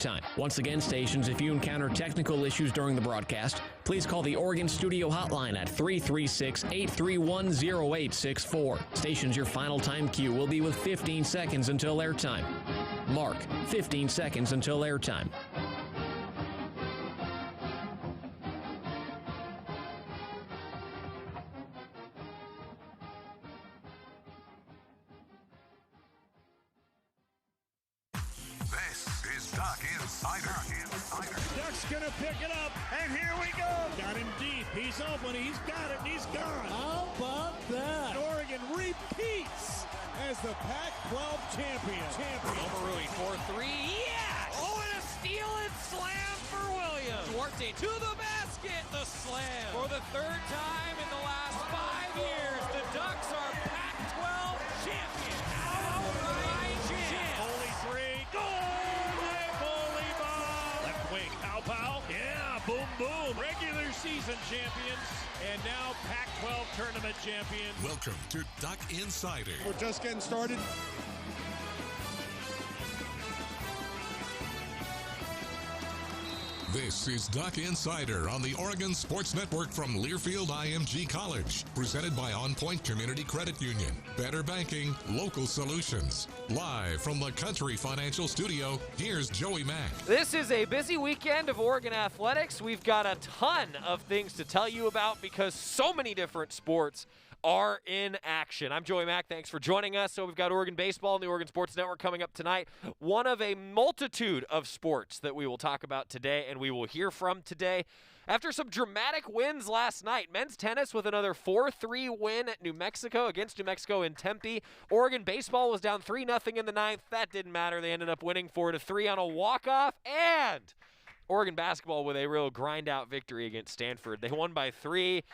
Time. Once again, stations, if you encounter technical issues during the broadcast, please call the Oregon Studio Hotline at 336-831-0864. Stations, your final time cue will be with 15 seconds until airtime. Mark, 15 seconds until airtime. Duck's gonna pick it up, and here we go. Got him deep. He's open. He's got it. He's gone. How about that? Oregon repeats as the Pac-12 champion. Omarui for three. Yes! Oh, and a steal and slam for Williams. Duarte to the basket. The slam. For the third time in the last 5 years, the Ducks are Pac-12 champions. Outright champ. Bowley three. Goal! Bowley ball. Left wing. Pow. Yeah, boom, boom. Regular season champions, and now Pac-12 tournament champions. Welcome to Duck Insider. We're just getting started. This is Duck Insider on the Oregon Sports Network from Learfield IMG College. Presented by On Point Community Credit Union. Better banking, local solutions. Live from the Country Financial Studio, here's Joey Mack. This is a busy weekend of Oregon athletics. We've got a ton of things to tell you about because so many different sports are in action. I'm Joey Mack. Thanks for joining us. So we've got Oregon baseball and the Oregon Sports Network coming up tonight. One of a multitude of sports that we will talk about today and we will hear from today. After some dramatic wins last night, men's tennis with another 4-3 win at New Mexico against New Mexico in Tempe. Oregon baseball was down 3-0 in the ninth. That didn't matter. They ended up winning 4-3 on a walk-off. And Oregon basketball with a real grind-out victory against Stanford. They won by 3.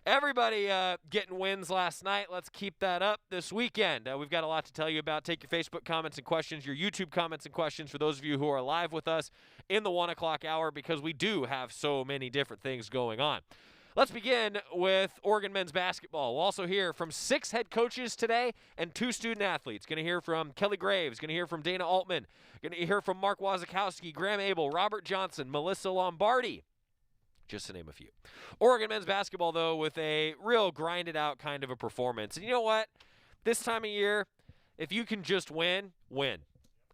Everybody getting wins last night. Let's keep that up this weekend. We've got a lot to tell you about. Take your Facebook comments and questions, your YouTube comments and questions for those of you who are live with us in the 1 o'clock hour because we do have so many different things going on. Let's begin with Oregon men's basketball. We'll also hear from 6 head coaches today and 2 student athletes. Going to hear from Kelly Graves. Going to hear from Dana Altman. Going to hear from Mark Wazakowski, Graham Abel, Robert Johnson, Melissa Lombardi. Just to name a few. Oregon men's basketball, though, with a real grinded-out kind of a performance. And you know what? This time of year, if you can just win, win.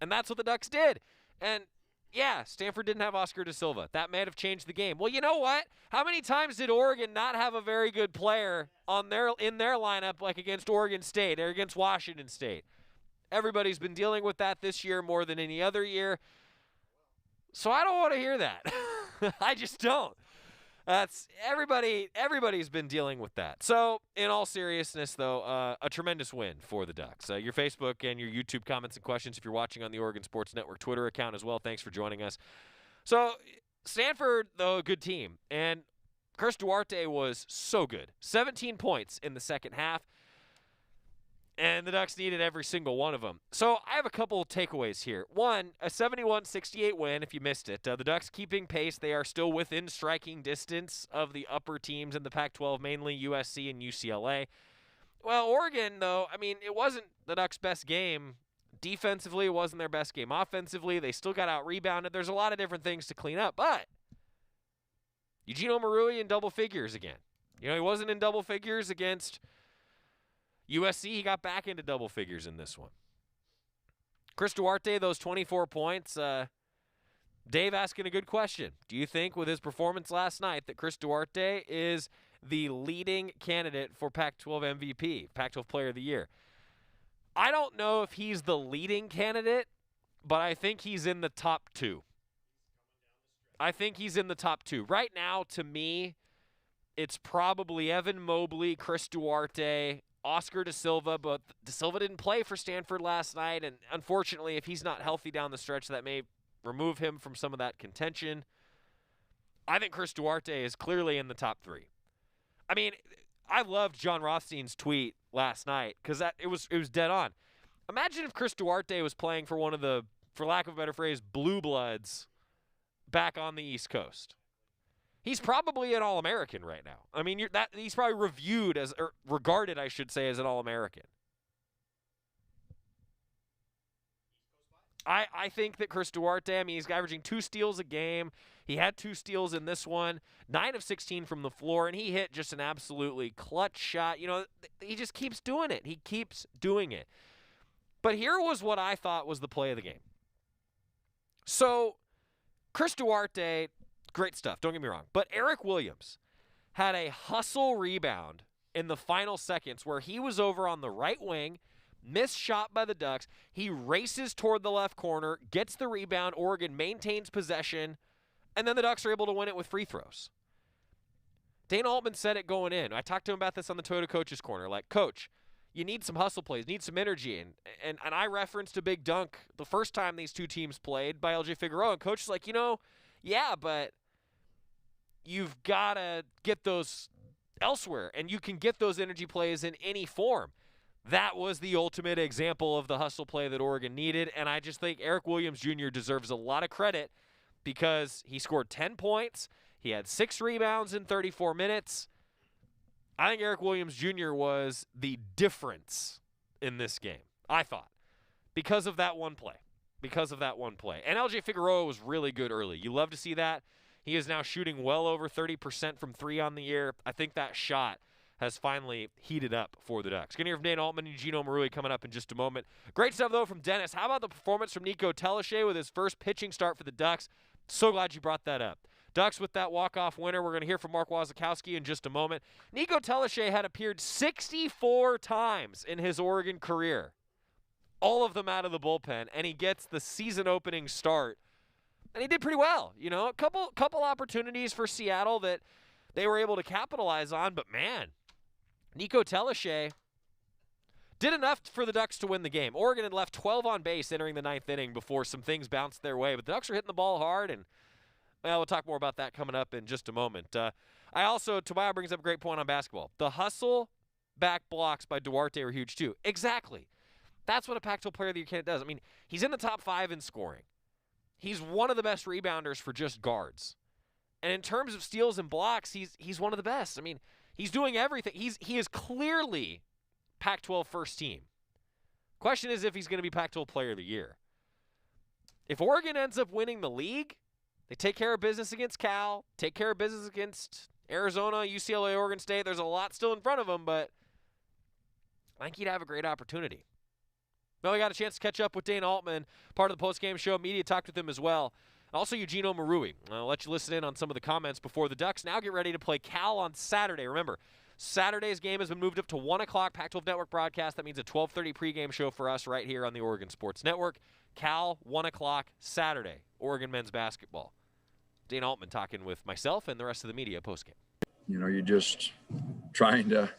And that's what the Ducks did. And, yeah, Stanford didn't have Oscar da Silva. That may have changed the game. Well, you know what? How many times did Oregon not have a very good player in their lineup, like against Oregon State or against Washington State? Everybody's been dealing with that this year more than any other year. So I don't want to hear that. I just don't. That's everybody's been dealing with that. So, in all seriousness, though, a tremendous win for the Ducks. Your Facebook and your YouTube comments and questions if you're watching on the Oregon Sports Network Twitter account as well. Thanks for joining us. So, Stanford, though, a good team. And Chris Duarte was so good. 17 points in the second half. And the Ducks needed every single one of them. So I have a couple of takeaways here. One, a 71-68 win, if you missed it. The Ducks keeping pace. They are still within striking distance of the upper teams in the Pac-12, mainly USC and UCLA. Well, Oregon, though, I mean, it wasn't the Ducks' best game. Defensively, it wasn't their best game. Offensively, they still got out-rebounded. There's a lot of different things to clean up. But Eugene Omarui in double figures again. You know, he wasn't in double figures against USC. He got back into double figures in this one. Chris Duarte, those 24 points. Dave asking a good question. Do you think with his performance last night that Chris Duarte is the leading candidate for Pac-12 MVP, Pac-12 Player of the Year? I don't know if he's the leading candidate, but I think he's in the top 2. I think he's in the top 2. Right now, to me, it's probably Evan Mobley, Chris Duarte, Oscar da Silva, but da Silva didn't play for Stanford last night, and unfortunately, if he's not healthy down the stretch, that may remove him from some of that contention. I think Chris Duarte is clearly in the top 3. I mean, I loved John Rothstein's tweet last night because it was dead on. Imagine if Chris Duarte was playing for one of the, for lack of a better phrase, blue bloods back on the East Coast. He's probably an All-American right now. I mean, he's probably reviewed as, or regarded, I should say, as an All-American. I think that Chris Duarte, I mean, he's averaging 2 steals a game. He had 2 steals in this one, 9 of 16 from the floor, and he hit just an absolutely clutch shot. You know, he just keeps doing it. He keeps doing it. But here was what I thought was the play of the game. So, Chris Duarte, great stuff, don't get me wrong. But Eric Williams had a hustle rebound in the final seconds where he was over on the right wing, missed shot by the Ducks. He races toward the left corner, gets the rebound. Oregon maintains possession, and then the Ducks are able to win it with free throws. Dana Altman said it going in. I talked to him about this on the Toyota Coach's Corner. Like, Coach, you need some hustle plays, need some energy. And I referenced a big dunk the first time these two teams played by LJ Figueroa. And Coach is like, yeah, but you've got to get those elsewhere. And you can get those energy plays in any form. That was the ultimate example of the hustle play that Oregon needed. And I just think Eric Williams Jr. deserves a lot of credit because he scored 10 points. He had 6 rebounds in 34 minutes. I think Eric Williams Jr. was the difference in this game, I thought, because of that one play. And LJ Figueroa was really good early. You love to see that. He is now shooting well over 30% from 3 on the year. I think that shot has finally heated up for the Ducks. Going to hear from Dana Altman and Gino Marui coming up in just a moment. Great stuff, though, from Dennis. How about the performance from Nico Teleshay with his first pitching start for the Ducks? So glad you brought that up. Ducks with that walk-off winner. We're going to hear from Mark Wasikowski in just a moment. Nico Teleshay had appeared 64 times in his Oregon career, all of them out of the bullpen, and he gets the season-opening start. And he did pretty well. You know, a couple opportunities for Seattle that they were able to capitalize on, but man, Nico Teleshay did enough for the Ducks to win the game. Oregon had left 12 on base entering the 9th inning before some things bounced their way, but the Ducks are hitting the ball hard, and well, we'll talk more about that coming up in just a moment. Tobias brings up a great point on basketball. The hustle back blocks by Duarte were huge too. Exactly. That's what a Pac-12 Player of the Year candidate does. I mean, he's in the top 5 in scoring. He's one of the best rebounders for just guards. And in terms of steals and blocks, he's one of the best. I mean, he's doing everything. He is clearly Pac-12 first team. Question is if he's going to be Pac-12 Player of the Year. If Oregon ends up winning the league, they take care of business against Cal, take care of business against Arizona, UCLA, Oregon State. There's a lot still in front of them, but I think he'd have a great opportunity. Well, we got a chance to catch up with Dana Altman, part of the postgame show. Media talked with him as well. Also, Eugenio Marui. I'll let you listen in on some of the comments before the Ducks now get ready to play Cal on Saturday. Remember, Saturday's game has been moved up to 1 o'clock, Pac-12 Network broadcast. That means a 12:30 pregame show for us right here on the Oregon Sports Network. Cal, 1 o'clock Saturday, Oregon men's basketball. Dana Altman talking with myself and the rest of the media postgame. You know, you're just trying to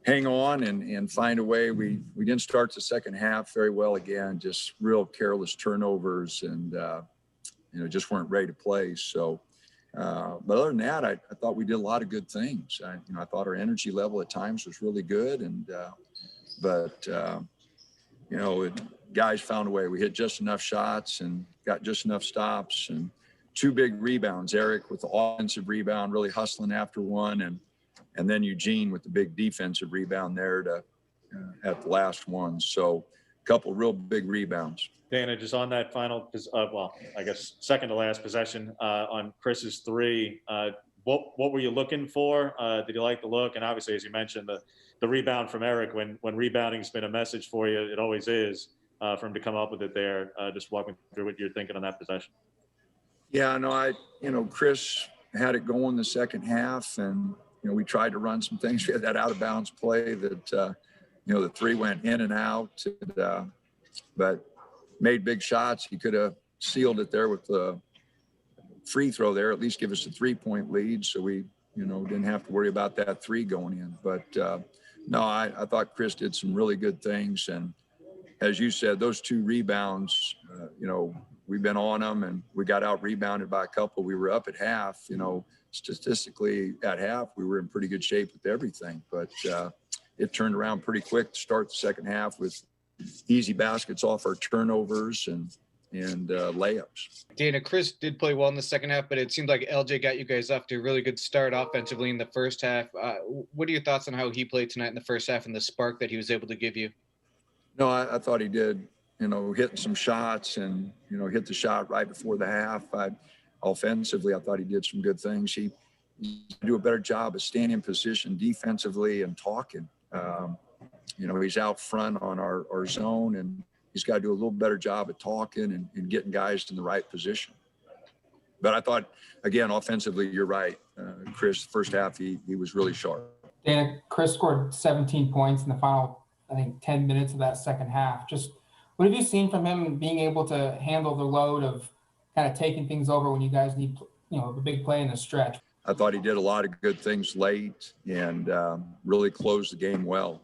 hang on and find a way. We didn't start the second half very well again, just real careless turnovers and, just weren't ready to play. So, but other than that, I thought we did a lot of good things. I thought our energy level at times was really good. Guys found a way. We hit just enough shots and got just enough stops and 2 big rebounds. Eric with the offensive rebound, really hustling after one, and then Eugene with the big defensive rebound there to at the last one. So a couple real big rebounds. Dana, just on that final, second to last possession on Chris's 3, what were you looking for? Did you like the look? And obviously, as you mentioned, the rebound from Eric, when rebounding's been a message for you, it always is, for him to come up with it there. Just walking through what you're thinking on that possession. Yeah, no, Chris had it going the second half, and we tried to run some things. We had that out of bounds play that the 3 went in and out, but made big shots. He could have sealed it there with the free throw there, at least give us a 3-point lead, so we didn't have to worry about that 3 going in. But no, I thought Chris did some really good things, and as you said, those 2 rebounds, we've been on them, and we got out rebounded by a couple. We were up at half. Statistically at half, we were in pretty good shape with everything. But it turned around pretty quick to start the second half with easy baskets off our turnovers and layups. Dana, Chris did play well in the second half, but it seemed like LJ got you guys off to a really good start offensively in the first half. What are your thoughts on how he played tonight in the first half and the spark that he was able to give you? No, I thought he did hitting some shots and, hit the shot right before the half. Offensively, I thought he did some good things. He do a better job of staying in position defensively and talking. He's out front on our zone, and he's got to do a little better job of talking and getting guys in the right position. But I thought, again, offensively, you're right, Chris. First half, he was really sharp. Dana, Chris scored 17 points in the final, I think, 10 minutes of that second half. Just what have you seen from him being able to handle the load of kind of taking things over when you guys need, a big play in the stretch? I thought he did a lot of good things late and really closed the game well.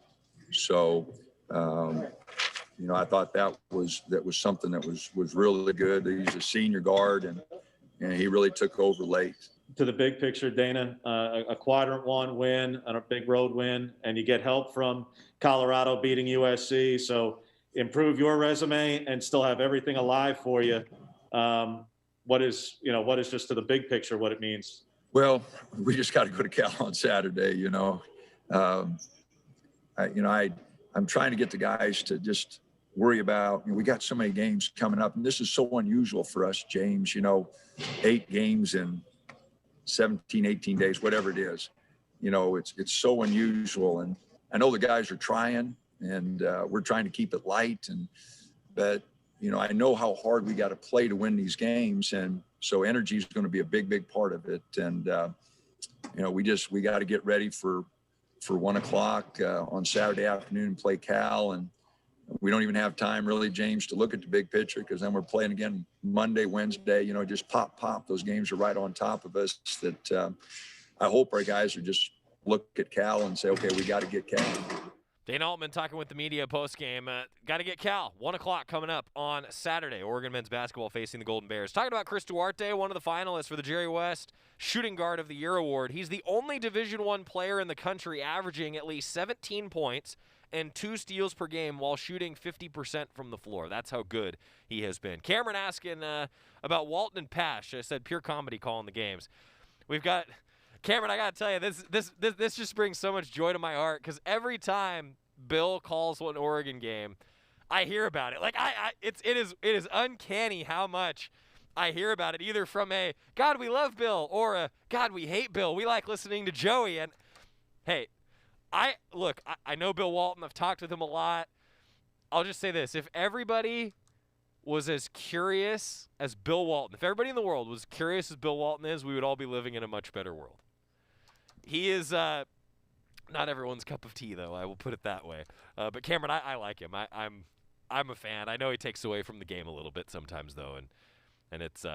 So, I thought that was something that was really good. He's a senior guard, and he really took over late. To the big picture, Dana, a quadrant one win and a big road win, and you get help from Colorado beating USC. So improve your resume and still have everything alive for you. What is just to the big picture what it means? Well, we just got to go to Cal on Saturday. I'm trying to get the guys to just worry about, we got so many games coming up, and this is so unusual for us, James, 8 games in 17, 18 days, whatever it is. It's so unusual, and I know the guys are trying, and we're trying to keep it light, but I know how hard we got to play to win these games, and so energy is going to be a big part of it. And we got to get ready for 1 o'clock on Saturday afternoon and play Cal, and we don't even have time really, James, to look at the big picture, because then we're playing again Monday, Wednesday. Just pop. Those games are right on top of us. That I hope our guys are just look at Cal and say, okay, we got to get Cal. Dana Altman talking with the media post-game. Got to get Cal. 1 o'clock coming up on Saturday. Oregon men's basketball facing the Golden Bears. Talking about Chris Duarte, one of the finalists for the Jerry West Shooting Guard of the Year award. He's the only Division I player in the country averaging at least 17 points and 2 steals per game while shooting 50% from the floor. That's how good he has been. Cameron asking about Walton and Pash. I said pure comedy calling the games. We've got Cameron. I gotta tell you, this just brings so much joy to my heart, because every time Bill calls an Oregon game, I hear about it. Like it is uncanny how much I hear about it, either from a God we love Bill or a God we hate Bill. We like listening to Joey. And hey, I know Bill Walton. I've talked with him a lot. I'll just say this: if everybody was as curious as Bill Walton, if everybody in the world was curious as Bill Walton is, we would all be living in a much better world. He is not everyone's cup of tea, though. I will put it that way. But Cameron, I like him. I'm a fan. I know he takes away from the game a little bit sometimes, though, and it's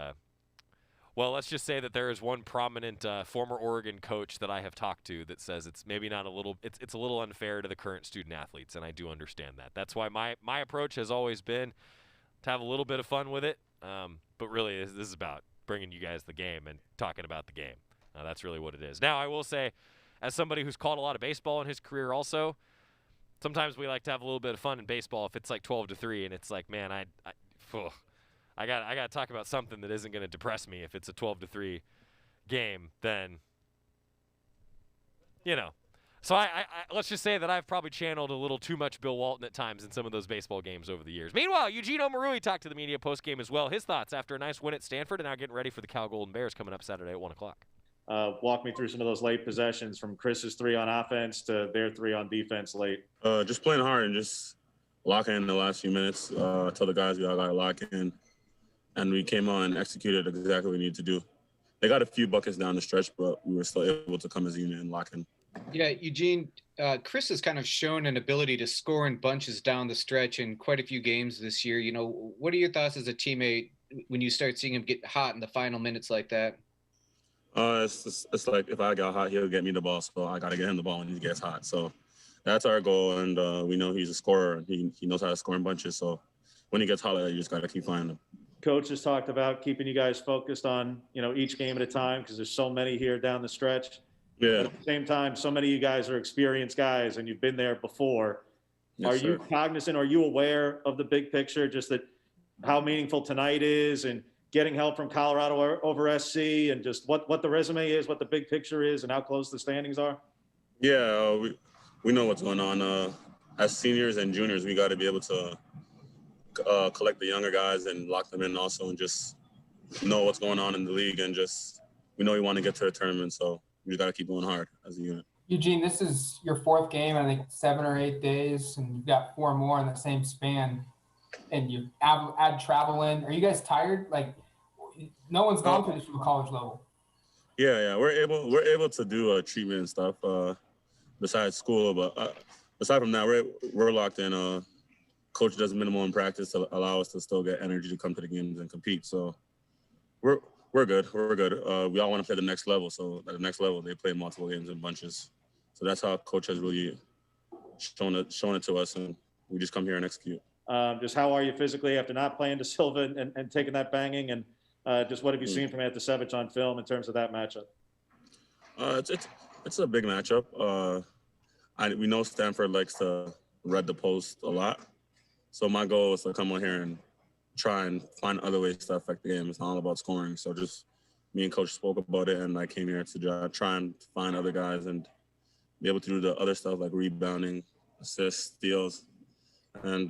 well, let's just say that there is one prominent former Oregon coach that I have talked to that says it's maybe not a little, it's a little unfair to the current student athletes, and I do understand that. That's why my approach has always been to have a little bit of fun with it, but really this is about bringing you guys the game and talking about the game. That's really what it is. Now, I will say, as somebody who's caught a lot of baseball in his career also, sometimes we like to have a little bit of fun in baseball if it's like 12-3 and it's like, man, I got to talk about something that isn't going to depress me. If it's a 12-3 game, then, So I let's just say that I've probably channeled a little too much Bill Walton at times in some of those baseball games over the years. Meanwhile, Eugene Omarui talked to the media post-game as well. His thoughts after a nice win at Stanford and now getting ready for the Cal Golden Bears coming up Saturday at 1 o'clock. Walk me through some of those late possessions, from Chris's 3 on offense to their 3 on defense late. Just playing hard and just locking in the last few minutes. Tell the guys we all got to lock in. And we came on and executed exactly what we needed to do. They got a few buckets down the stretch, but we were still able to come as a unit and lock in. Yeah, Eugene, Chris has kind of shown an ability to score in bunches down the stretch in quite a few games this year. What are your thoughts as a teammate when you start seeing him get hot in the final minutes like that? It's like if I got hot, he'll get me the ball, so I got to get him the ball when he gets hot. So that's our goal, and we know he's a scorer. He knows how to score in bunches, so when he gets hot, you just got to keep finding him. Coach has talked about keeping you guys focused on, each game at a time, because there's so many here down the stretch. Yeah. But at the same time, so many of you guys are experienced guys, and you've been there before. Yes, are sir. you cognizant? Are you aware of the big picture, just that how meaningful tonight is, and getting help from Colorado over SC, and just what the resume is, what the big picture is, and how close the standings are? Yeah, we know what's going on. As seniors and juniors, we got to be able to collect the younger guys and lock them in also, and just know what's going on in the league, and just we know we want to get to the tournament, so we just got to keep going hard as a unit. Eugene, this is your 4th game, I think 7 or 8 days, and you've got 4 more in the same span, and you add travel in. Are you guys tired? Like, no one's gone through this from a college level. Yeah, we're able to do treatment and stuff besides school, but aside from that, we're locked in. Coach does minimal in practice to allow us to still get energy to come to the games and compete. So we're good. We're good. We all want to play the next level. So at the next level, they play multiple games in bunches. So that's how Coach has really shown it to us, and we just come here and execute. Just how are you physically after not playing De Silva and taking that banging, and just what have you seen from Antisevich on film in terms of that matchup? It's a big matchup. We know Stanford likes to read the post a lot. So my goal is to come on here and try and find other ways to affect the game. It's not all about scoring. So just me and Coach spoke about it, and I came here to try and find other guys and be able to do the other stuff like rebounding, assists, steals. And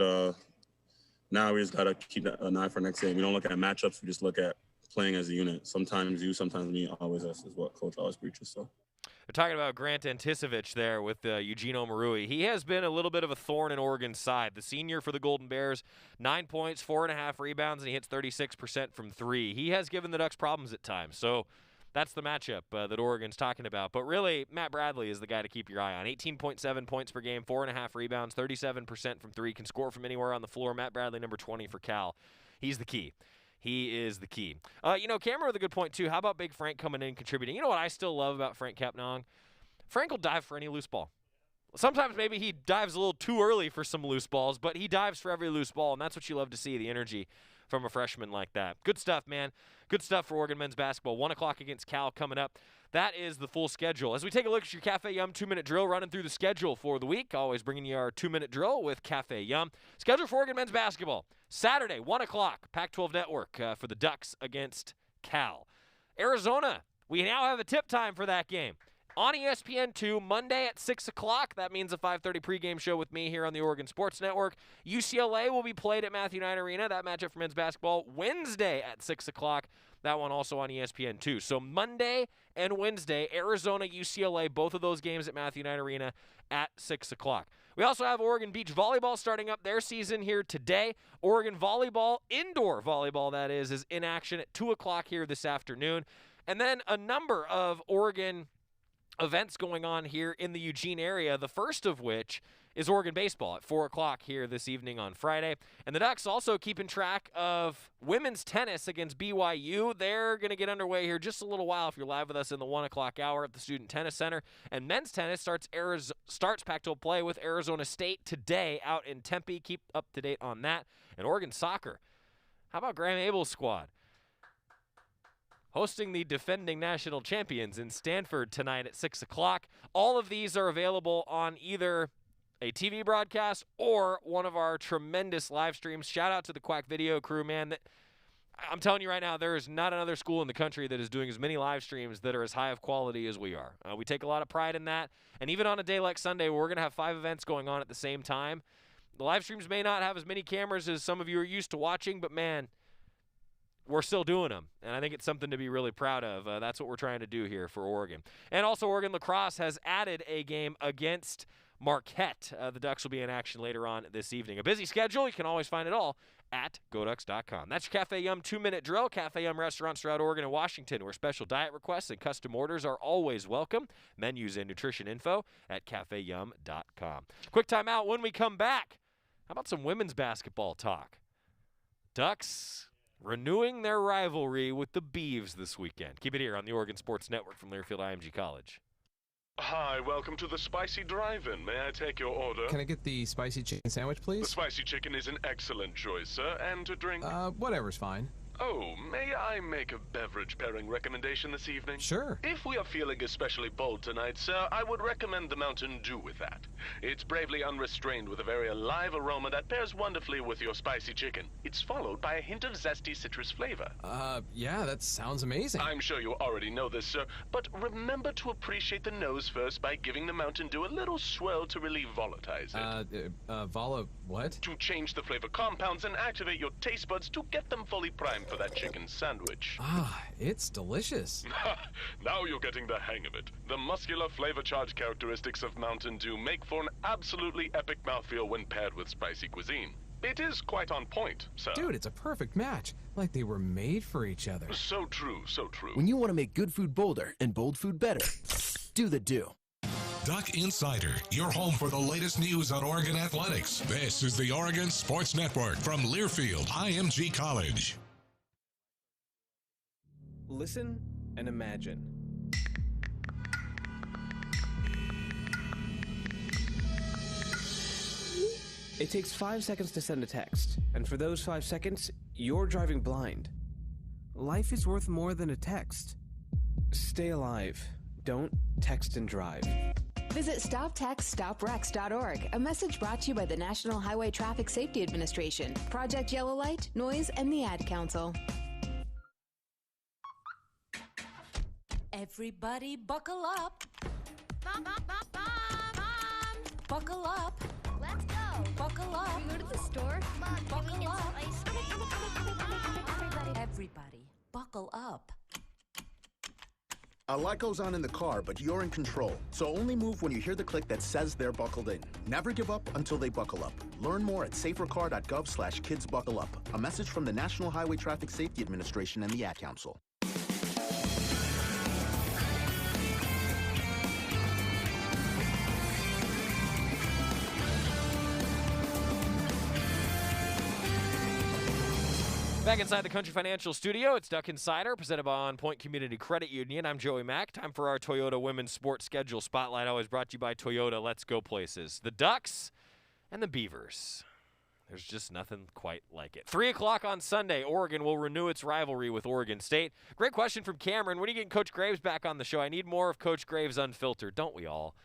now we just got to keep an eye for next game. We don't look at matchups. We just look at playing as a unit. Sometimes you, sometimes me, always us is what Coach always preaches. So. We're talking about Grant Antisevich there with Eugene Omarui. He has been a little bit of a thorn in Oregon's side. The senior for the Golden Bears, 9 points, 4.5 rebounds, and he hits 36% from 3. He has given the Ducks problems at times. So that's the matchup that Oregon's talking about. But really, Matt Bradley is the guy to keep your eye on. 18.7 points per game, 4.5 rebounds, 37% from 3, can score from anywhere on the floor. Matt Bradley, number 20 for Cal. He's the key. He is the key. Cameron with a good point, too. How about Big Frank coming in and contributing? You know what I still love about Frank Kapnong? Frank will dive for any loose ball. Sometimes maybe he dives a little too early for some loose balls, but he dives for every loose ball, and that's what you love to see, the energy from a freshman like that. Good stuff, man. Good stuff for Oregon men's basketball. 1 o'clock against Cal coming up. That is the full schedule. As we take a look at your Cafe Yum 2-minute drill, running through the schedule for the week, always bringing you our 2-minute drill with Cafe Yum. Schedule for Oregon men's basketball. Saturday, 1 o'clock, Pac-12 Network for the Ducks against Cal. Arizona, we now have a tip time for that game. On ESPN2, Monday at 6 o'clock. That means a 5:30 pregame show with me here on the Oregon Sports Network. UCLA will be played at Matthew Knight Arena. That matchup for men's basketball Wednesday at 6 o'clock. That one also on ESPN2. So Monday and Wednesday, Arizona, UCLA, both of those games at Matthew Knight Arena at 6 o'clock. We also have Oregon Beach Volleyball starting up their season here today. Oregon Volleyball, indoor volleyball that is in action at 2 o'clock here this afternoon. And then a number of Oregon events going on here in the Eugene area, the first of which is Oregon baseball at 4 o'clock here this evening on Friday. And the Ducks also keeping track of women's tennis against BYU. They're going to get underway here just a little while if you're live with us in the 1 o'clock hour at the Student Tennis Center. And men's tennis starts Pac-12 play with Arizona State today out in Tempe. Keep up to date on that. And Oregon soccer. How about Graham Abel's squad? Hosting the defending national champions in Stanford tonight at 6 o'clock. All of these are available on either a TV broadcast or one of our tremendous live streams. Shout out to the Quack Video crew, man. I'm telling you right now, there is not another school in the country that is doing as many live streams that are as high of quality as we are. We take a lot of pride in that. And even on a day like Sunday, where we're going to have 5 events going on at the same time, the live streams may not have as many cameras as some of you are used to watching, but man, we're still doing them, and I think it's something to be really proud of. That's what we're trying to do here for Oregon. And also, Oregon lacrosse has added a game against Marquette. The Ducks will be in action later on this evening. A busy schedule. You can always find it all at GoDucks.com. That's your Cafe Yum 2-minute drill. Cafe Yum restaurants throughout Oregon and Washington, where special diet requests and custom orders are always welcome. Menus and nutrition info at CafeYum.com. Quick timeout. When we come back, how about some women's basketball talk? Ducks renewing their rivalry with the Beavs this weekend. Keep it here on the Oregon Sports Network from Learfield IMG College. Hi, welcome to the Spicy Drive-In. May I take your order? Can I get the spicy chicken sandwich, please? The spicy chicken is an excellent choice, sir. And to drink? Whatever's fine. Oh, may I make a beverage pairing recommendation this evening? Sure. If we are feeling especially bold tonight, sir, I would recommend the Mountain Dew with that. It's bravely unrestrained with a very alive aroma that pairs wonderfully with your spicy chicken. It's followed by a hint of zesty citrus flavor. Yeah, that sounds amazing. I'm sure you already know this, sir, but remember to appreciate the nose first by giving the Mountain Dew a little swirl to relieve volatilize it. What? To change the flavor compounds and activate your taste buds to get them fully primed for that chicken sandwich. Ah, it's delicious. Now you're getting the hang of it. The muscular flavor-charged characteristics of Mountain Dew make for an absolutely epic mouthfeel when paired with spicy cuisine. It is quite on point, sir. Dude, it's a perfect match. Like they were made for each other. So true, so true. When you want to make good food bolder and bold food better, do the Dew. Duck Insider, your home for the latest news on Oregon athletics. This is the Oregon Sports Network from Learfield IMG College. Listen and imagine. It takes 5 seconds to send a text, and for those 5 seconds, you're driving blind. Life is worth more than a text. Stay alive. Don't text and drive. Visit StopTextStopWrecks.org, a message brought to you by the National Highway Traffic Safety Administration, Project Yellow Light, Noise, and the Ad Council. Everybody buckle up. Buckle up. Let's go. Buckle up. Can we go to the store? Come on, buckle can we get up. some ice cream? Everybody, buckle up. A lot goes on in the car, but you're in control. So only move when you hear the click that says they're buckled in. Never give up until they buckle up. Learn more at safercar.gov/kidsbuckleup. A message from the National Highway Traffic Safety Administration and the Ad Council. Back inside the Country Financial Studio, it's Duck Insider, presented by On Point Community Credit Union. I'm Joey Mack. Time for our Toyota Women's Sports Schedule Spotlight, always brought to you by Toyota. Let's go places. The Ducks and the Beavers. There's just nothing quite like it. 3 o'clock on Sunday, Oregon will renew its rivalry with Oregon State. Great question from Cameron. When are you getting Coach Graves back on the show? I need more of Coach Graves Unfiltered, don't we all?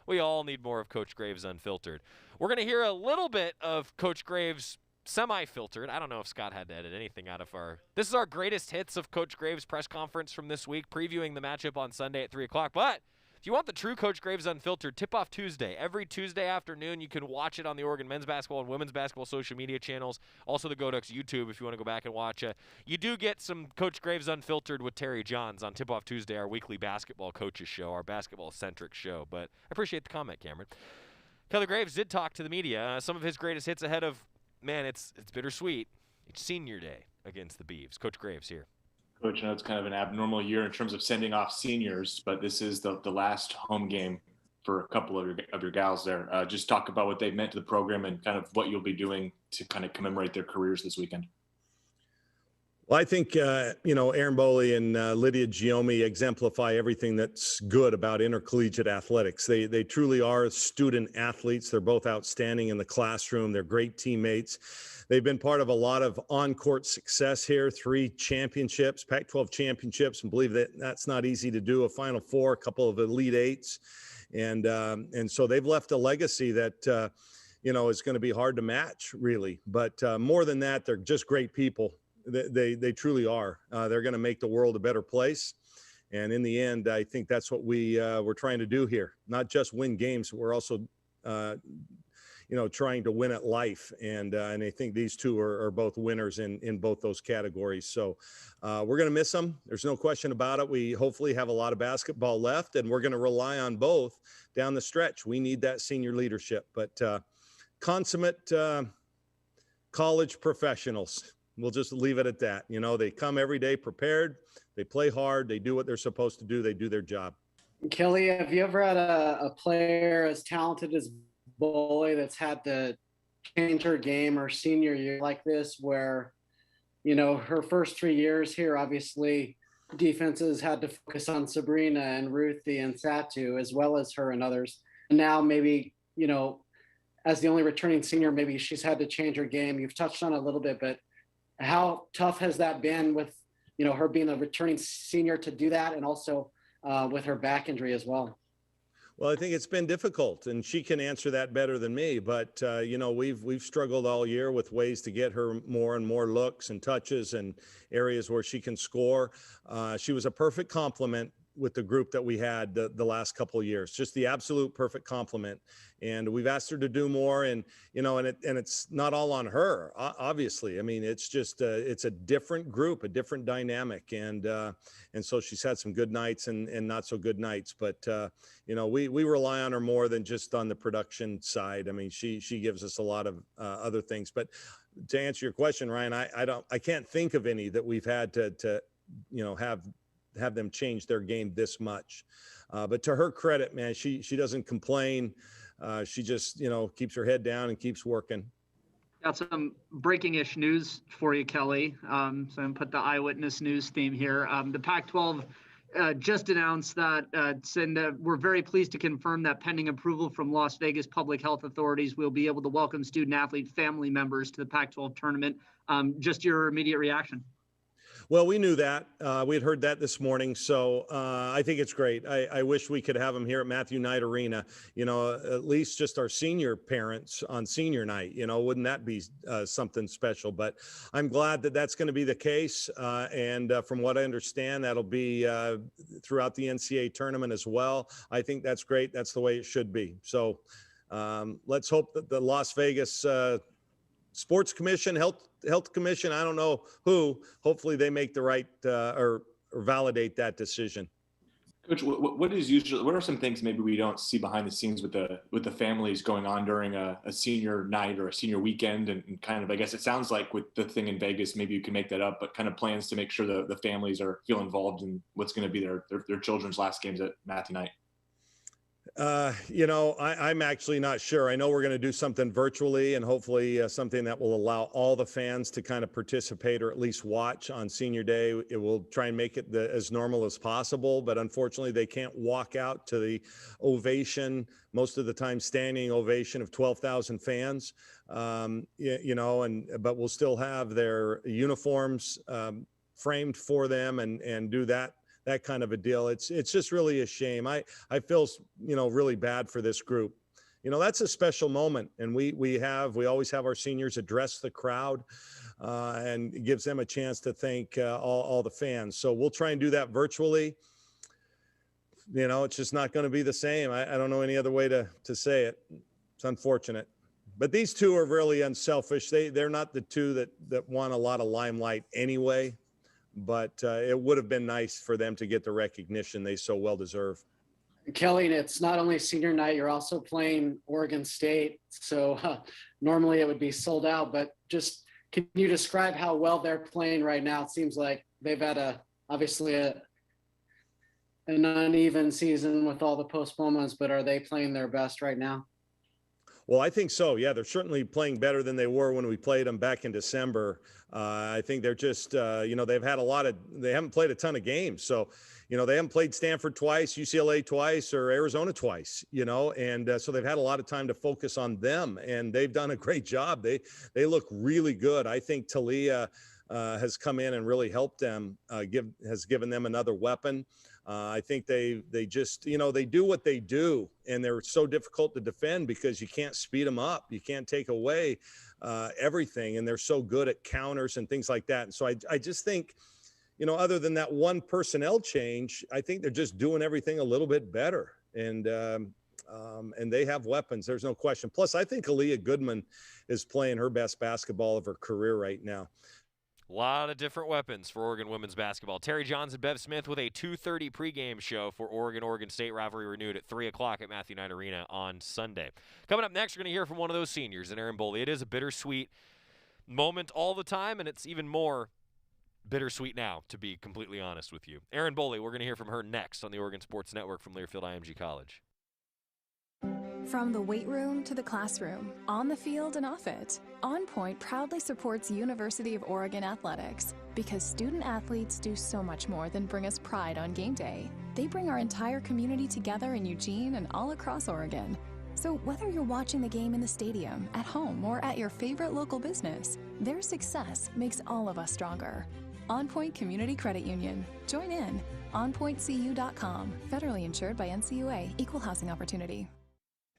We all need more of Coach Graves Unfiltered. We're going to hear a little bit of Coach Graves semi-filtered. I don't know if Scott had to edit anything out of our... This is our greatest hits of Coach Graves' press conference from this week, previewing the matchup on Sunday at 3 o'clock. But if you want the true Coach Graves Unfiltered, Tip-Off Tuesday. Every Tuesday afternoon, you can watch it on the Oregon men's basketball and women's basketball social media channels. Also the GoDucks YouTube if you want to go back and watch it. You do get some Coach Graves Unfiltered with Terry Johns on Tip-Off Tuesday, our weekly basketball coaches show, our basketball-centric show. But I appreciate the comment, Cameron. Kelly Graves did talk to the media. Some of his greatest hits ahead of... Man, it's bittersweet. It's senior day against the Beavs. Coach Graves here. Coach, I know it's kind of an abnormal year in terms of sending off seniors, but this is the last home game for a couple of your gals there. Just talk about what they've meant to the program and kind of what you'll be doing to kind of commemorate their careers this weekend. Well, I think, Aaron Bowley and Lydia Giomi exemplify everything that's good about intercollegiate athletics. They truly are student athletes. They're both outstanding in the classroom. They're great teammates. They've been part of a lot of on-court success here, 3 championships, Pac-12 championships, and believe that that's not easy to do, a Final Four, a couple of Elite Eights. And so they've left a legacy that, is going to be hard to match, really. But more than that, they're just great people. They truly are. They're going to make the world a better place. And in the end, I think that's what we're trying to do here. Not just win games, we're also, trying to win at life. And I think these two are both winners in both those categories. So we're going to miss them. There's no question about it. We hopefully have a lot of basketball left, and we're going to rely on both down the stretch. We need that senior leadership. But consummate college professionals. We'll just leave it at that. They come every day prepared. They play hard. They do what they're supposed to do. They do their job. Kelly, have you ever had a player as talented as Bowley that's had to change her game her senior year like this, where, her first 3 years here, obviously defenses had to focus on Sabrina and Ruthie and Satu, as well as her and others. And now maybe, as the only returning senior, maybe she's had to change her game. You've touched on it a little bit, but how tough has that been with, her being a returning senior to do that, and also with her back injury as well? Well, I think it's been difficult, and she can answer that better than me. But we've struggled all year with ways to get her more and more looks and touches and areas where she can score. She was a perfect complement with the group that we had the last couple of years, just the absolute perfect complement. And we've asked her to do more, and it's not all on her, obviously. I mean, it's just it's a different group, a different dynamic, and so she's had some good nights and not so good nights. But we rely on her more than just on the production side. I mean, she gives us a lot of other things. But to answer your question, Ryan, I can't think of any that we've had to have them change their game this much. But to her credit, man, she doesn't complain. She just, keeps her head down and keeps working. Got some breaking-ish news for you, Kelly. So I'm going to put the eyewitness news theme here. The Pac-12 just announced that, saying that we're very pleased to confirm that pending approval from Las Vegas public health authorities, we'll be able to welcome student-athlete family members to the Pac-12 tournament. Just your immediate reaction. Well, we knew that. We had heard that this morning. So I think it's great. I wish we could have them here at Matthew Knight Arena, at least just our senior parents on senior night, wouldn't that be something special? But I'm glad that that's going to be the case. And from what I understand, that'll be throughout the NCAA tournament as well. I think that's great. That's the way it should be. So let's hope that the Las Vegas Sports Commission, Health Commission, I don't know who, hopefully they make the right or validate that decision. Coach, what are some things maybe we don't see behind the scenes with the families going on during a senior night or a senior weekend, and kind of, I guess it sounds like with the thing in Vegas, maybe you can make that up, but kind of plans to make sure the families feel involved in what's going to be their children's last games at Matthew Knight? I'm actually not sure. I know we're going to do something virtually, and hopefully something that will allow all the fans to kind of participate or at least watch on senior day. It will try and make it as normal as possible, but unfortunately they can't walk out to the ovation, most of the time standing ovation of 12,000 fans, but we'll still have their uniforms framed for them and do that kind of a deal. It's just really a shame. I feel, really bad for this group. That's a special moment. And we always have our seniors address the crowd and it gives them a chance to thank all the fans. So we'll try and do that virtually. It's just not going to be the same. I don't know any other way to say it. It's unfortunate. But these two are really unselfish. They're not the two that want a lot of limelight anyway. But it would have been nice for them to get the recognition they so well deserve. Kelly, it's not only senior night, you're also playing Oregon State. So normally it would be sold out, but just can you describe how well they're playing right now? It seems like they've had obviously an uneven season with all the postponements, but are they playing their best right now? Well, I think so. Yeah, they're certainly playing better than they were when we played them back in December. I think they're just, they've had they haven't played a ton of games. So, they haven't played Stanford twice, UCLA twice, or Arizona twice, and so they've had a lot of time to focus on them, and they've done a great job. They look really good. I think Talia has come in and really helped them, has given them another weapon. I think they just, they do what they do, and they're so difficult to defend because you can't speed them up. You can't take away everything, and they're so good at counters and things like that. And so I just think, other than that one personnel change, I think they're just doing everything a little bit better. And they have weapons. There's no question. Plus, I think Aaliyah Goodman is playing her best basketball of her career right now. A lot of different weapons for Oregon women's basketball. Terry Johns and Bev Smith with a 2:30 pregame show for Oregon State rivalry renewed at 3 o'clock at Matthew Knight Arena on Sunday. Coming up next, we're going to hear from one of those seniors, and Aaron Bowley. It is a bittersweet moment all the time, and it's even more bittersweet now, to be completely honest with you. Aaron Bowley, we're going to hear from her next on the Oregon Sports Network from Learfield IMG College. From the weight room to the classroom, on the field and off it, On Point proudly supports University of Oregon athletics because student athletes do so much more than bring us pride on game day. They bring our entire community together in Eugene and all across Oregon. So whether you're watching the game in the stadium, at home, or at your favorite local business, their success makes all of us stronger. On Point Community Credit Union. Join in. OnPointCU.com. Federally insured by NCUA. Equal housing opportunity.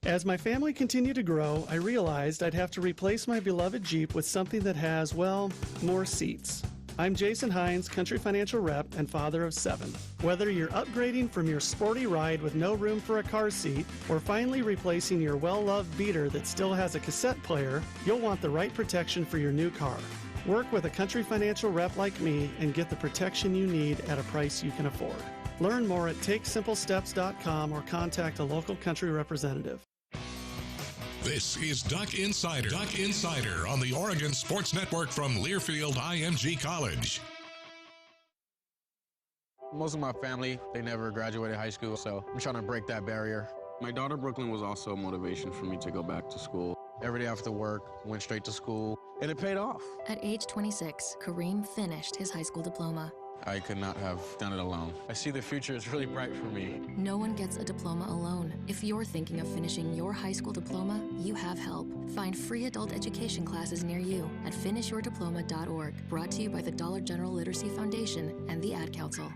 As my family continued to grow, I realized I'd have to replace my beloved Jeep with something that has, well, more seats. I'm Jason Hines, Country Financial Rep and father of 7. Whether you're upgrading from your sporty ride with no room for a car seat or finally replacing your well-loved beater that still has a cassette player, you'll want the right protection for your new car. Work with a Country Financial Rep like me and get the protection you need at a price you can afford. Learn more at TakeSimpleSteps.com or contact a local Country representative. This is Duck Insider. Duck Insider on the Oregon Sports Network from Learfield IMG College. Most of my family, they never graduated high school, so I'm trying to break that barrier. My daughter Brooklyn was also a motivation for me to go back to school. Every day after work, went straight to school, and it paid off. At age 26, Kareem finished his high school diploma. I could not have done it alone. I see the future is really bright for me. No one gets a diploma alone. If you're thinking of finishing your high school diploma, you have help. Find free adult education classes near you at finishyourdiploma.org. Brought to you by the Dollar General Literacy Foundation and the Ad Council.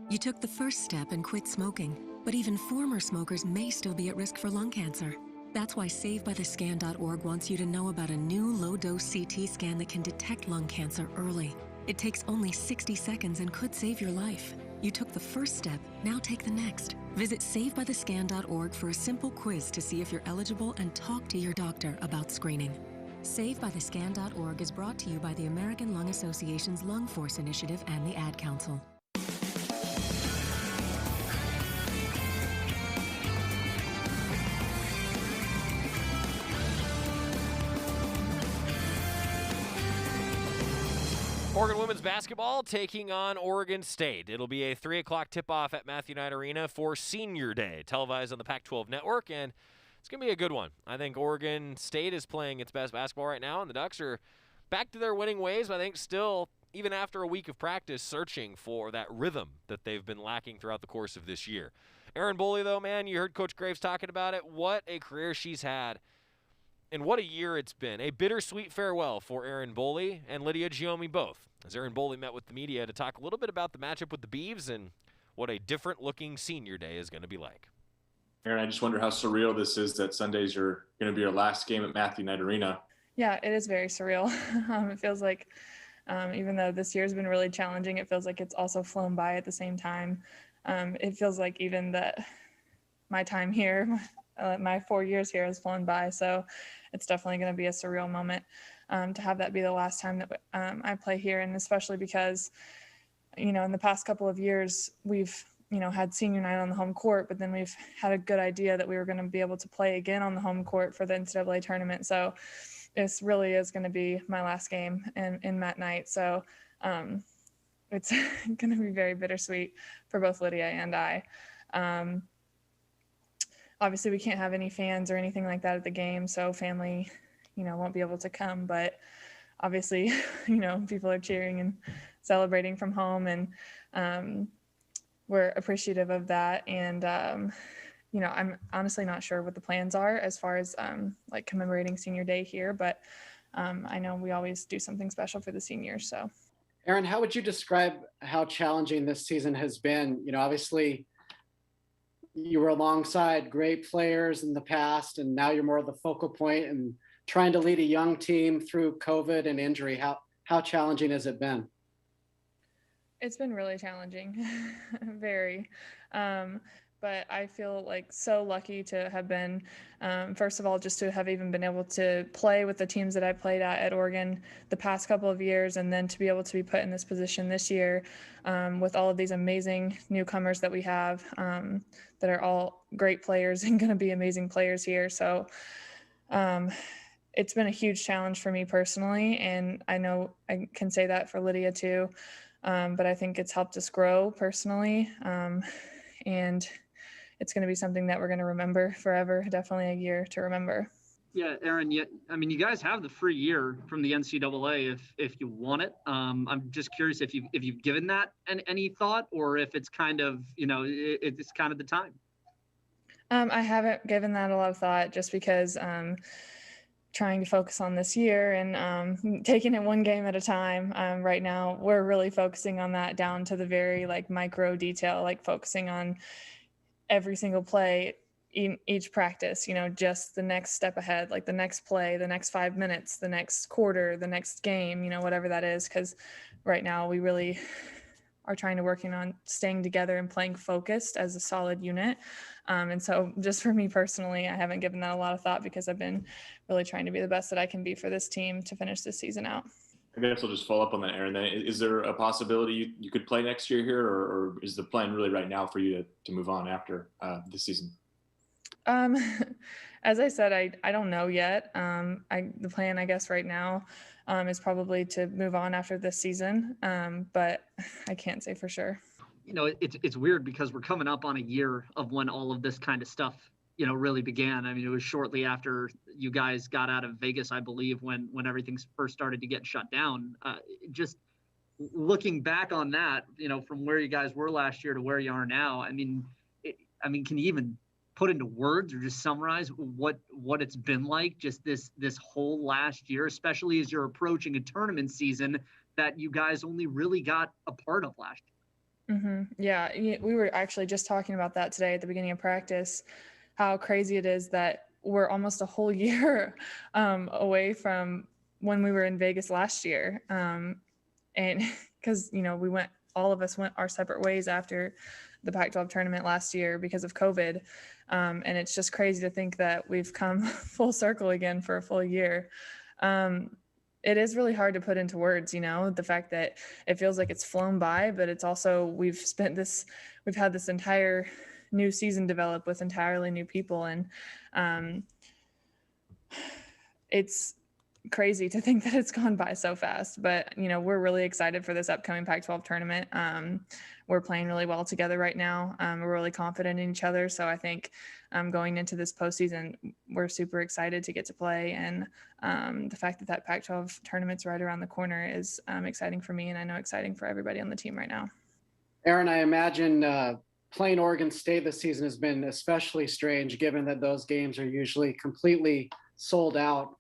You took the first step and quit smoking, but even former smokers may still be at risk for lung cancer. That's why SaveByTheScan.org wants you to know about a new low-dose CT scan that can detect lung cancer early. It takes only 60 seconds and could save your life. You took the first step, now take the next. Visit SaveByTheScan.org for a simple quiz to see if you're eligible and talk to your doctor about screening. SaveByTheScan.org is brought to you by the American Lung Association's Lung Force Initiative and the Ad Council. Oregon women's basketball taking on Oregon State. It'll be a 3 o'clock tip-off at Matthew Knight Arena for Senior Day, televised on the Pac-12 Network, and it's going to be a good one. I think Oregon State is playing its best basketball right now, and the Ducks are back to their winning ways, but I think still, even after a week of practice, searching for that rhythm that they've been lacking throughout the course of this year. Erin Bowley, though, man, you heard Coach Graves talking about it. What a career she's had. And what a year it's been. A bittersweet farewell for Erin Bowley and Lydia Giomi both, as Erin Bowley met with the media to talk a little bit about the matchup with the Beavs and what a different-looking Senior Day is going to be like. Erin, I just wonder how surreal this is that Sunday's going to be your last game at Matthew Knight Arena. Yeah, it is very surreal. It feels like, even though this year's been really challenging, it feels like it's also flown by at the same time. It feels like even that my time here, my 4 years here has flown by. So it's definitely going to be a surreal moment to have that be the last time that I play here. And especially because, in the past couple of years, we've, had senior night on the home court, but then we've had a good idea that we were going to be able to play again on the home court for the NCAA tournament. So this really is going to be my last game in Matt Knight. So it's going to be very bittersweet for both Lydia and I. Obviously, we can't have any fans or anything like that at the game, so family, won't be able to come. But obviously, people are cheering and celebrating from home, and we're appreciative of that. And, I'm honestly not sure what the plans are as far as commemorating Senior Day here, but I know we always do something special for the seniors. So, Erin, how would you describe how challenging this season has been? Obviously, you were alongside great players in the past, and now you're more of the focal point and trying to lead a young team through COVID and injury. How challenging has it been? It's been really challenging, very. But I feel so lucky to have been, first of all, just to have even been able to play with the teams that I played at Oregon the past couple of years, and then to be able to be put in this position this year with all of these amazing newcomers that we have that are all great players and going to be amazing players here. So it's been a huge challenge for me personally, and I know I can say that for Lydia too, but I think it's helped us grow personally, and it's going to be something that we're going to remember forever. Definitely a year to remember. Yeah, Erin, you guys have the free year from the NCAA if you want it. I'm just curious if you've given that any thought, or if it's kind of, it's kind of the time. I haven't given that a lot of thought, just because trying to focus on this year and taking it one game at a time. Right now, we're really focusing on that down to the very like micro detail, like focusing on every single play in each practice, just the next step ahead, like the next play, the next 5 minutes, the next quarter, the next game, whatever that is. Because right now we really are trying to working on staying together and playing focused as a solid unit. And so just for me personally, I haven't given that a lot of thought because I've been really trying to be the best that I can be for this team to finish this season out. I guess I'll just follow up on that, Aaron. Then, is there a possibility you could play next year here, or is the plan really right now for you to move on after this season? As I said, I don't know yet. The plan, I guess, right now is probably to move on after this season, but I can't say for sure. It's weird because we're coming up on a year of when all of this kind of stuff, really began. I mean, it was shortly after you guys got out of Vegas, I believe, when everything first started to get shut down. Just looking back on that, from where you guys were last year to where you are now, I mean, can you even put into words or just summarize what it's been like just this whole last year, especially as you're approaching a tournament season that you guys only really got a part of last year? Mm-hmm. Yeah, we were actually just talking about that today at the beginning of practice, how crazy it is that we're almost a whole year away from when we were in Vegas last year. And because, all of us went our separate ways after the Pac-12 tournament last year because of COVID. And it's just crazy to think that we've come full circle again for a full year. It is really hard to put into words, the fact that it feels like it's flown by, but it's also, we've had this entire new season develop with entirely new people. And it's crazy to think that it's gone by so fast, but we're really excited for this upcoming Pac-12 tournament. We're playing really well together right now. We're really confident in each other. So I think going into this postseason, we're super excited to get to play. And the fact that Pac-12 tournament's right around the corner is exciting for me, and I know exciting for everybody on the team right now. Aaron, I imagine playing Oregon State this season has been especially strange, given that those games are usually completely sold out.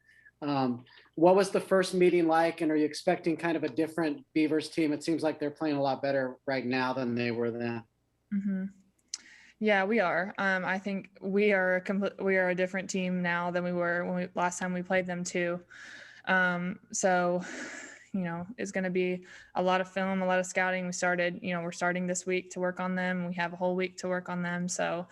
What was the first meeting like, and are you expecting kind of a different Beavers team? It seems like they're playing a lot better right now than they were then. Mm-hmm. Yeah, we are. I think we are a different team now than we were last time we played them too. So, it's going to be a lot of film, a lot of scouting. We're starting this week to work on them. We have a whole week to work on them. So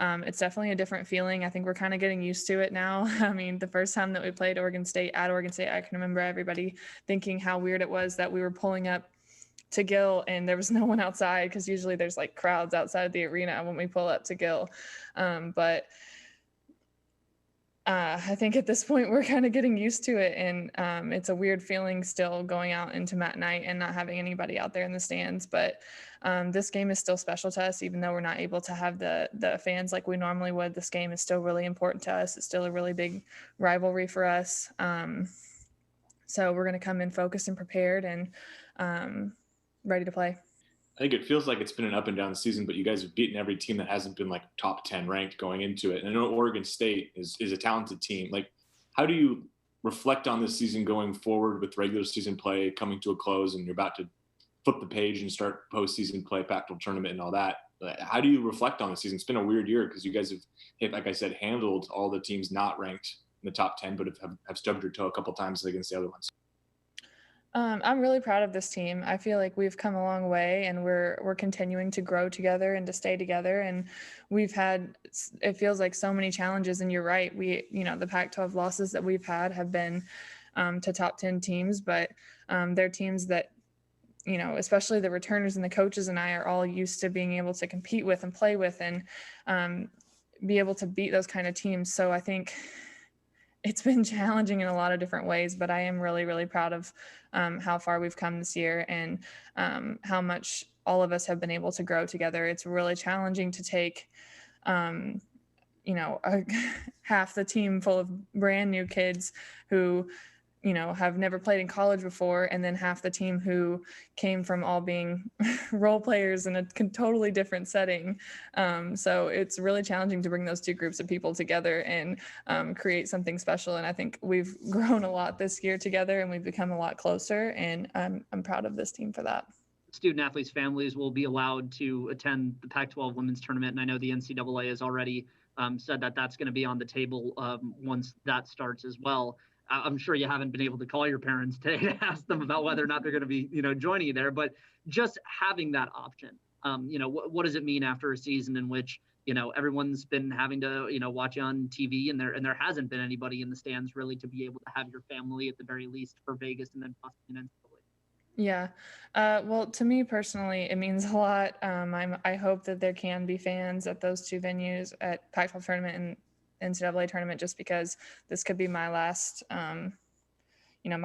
it's definitely a different feeling. I think we're kind of getting used to it now. I mean, the first time that we played Oregon State, I can remember everybody thinking how weird it was that we were pulling up to Gill and there was no one outside, because usually there's like crowds outside of the arena when we pull up to Gill. But I think at this point we're kind of getting used to it, and it's a weird feeling still going out into Matt night and not having anybody out there in the stands. But this game is still special to us, even though we're not able to have the fans like we normally would. This game is still really important to us. It's still a really big rivalry for us. So we're going to come in focused and prepared and ready to play. I think it feels like it's been an up and down season, but you guys have beaten every team that hasn't been like top 10 ranked going into it. And I know Oregon State is a talented team. Like, how do you reflect on this season going forward with regular season play coming to a close and you're about to flip the page and start postseason play, Pac-12 tournament and all that? How do you reflect on the season? It's been a weird year because you guys have, like I said, handled all the teams not ranked in the top 10, but have stubbed your toe a couple times against the other ones. I'm really proud of this team. I feel like we've come a long way, and we're continuing to grow together and to stay together. And we've had, it feels like so many challenges. And you're right. The Pac-12 losses that we've had have been to top 10 teams, but they're teams that, especially the returners and the coaches and I are all used to being able to compete with and play with and be able to beat those kind of teams. So I think it's been challenging in a lot of different ways, but I am really, really proud of how far we've come this year and how much all of us have been able to grow together. It's really challenging to take, half the team full of brand new kids who have never played in college before, and then half the team who came from all being role players in a totally different setting. So it's really challenging to bring those two groups of people together and create something special. And I think we've grown a lot this year together, and we've become a lot closer, and I'm proud of this team for that. Student athletes' families will be allowed to attend the Pac-12 women's tournament, and I know the NCAA has already said that that's going to be on the table once that starts as well. I'm sure you haven't been able to call your parents today to ask them about whether or not they're going to be, joining you there, but just having that option, what does it mean after a season in which, everyone's been having to, watch you on TV, and there hasn't been anybody in the stands really to be able to have your family at the very least for Vegas and then possibly NCAA. Yeah. Well, to me personally, it means a lot. I hope that there can be fans at those two venues, at Pac-12 tournament and NCAA tournament, just because this could be my last, my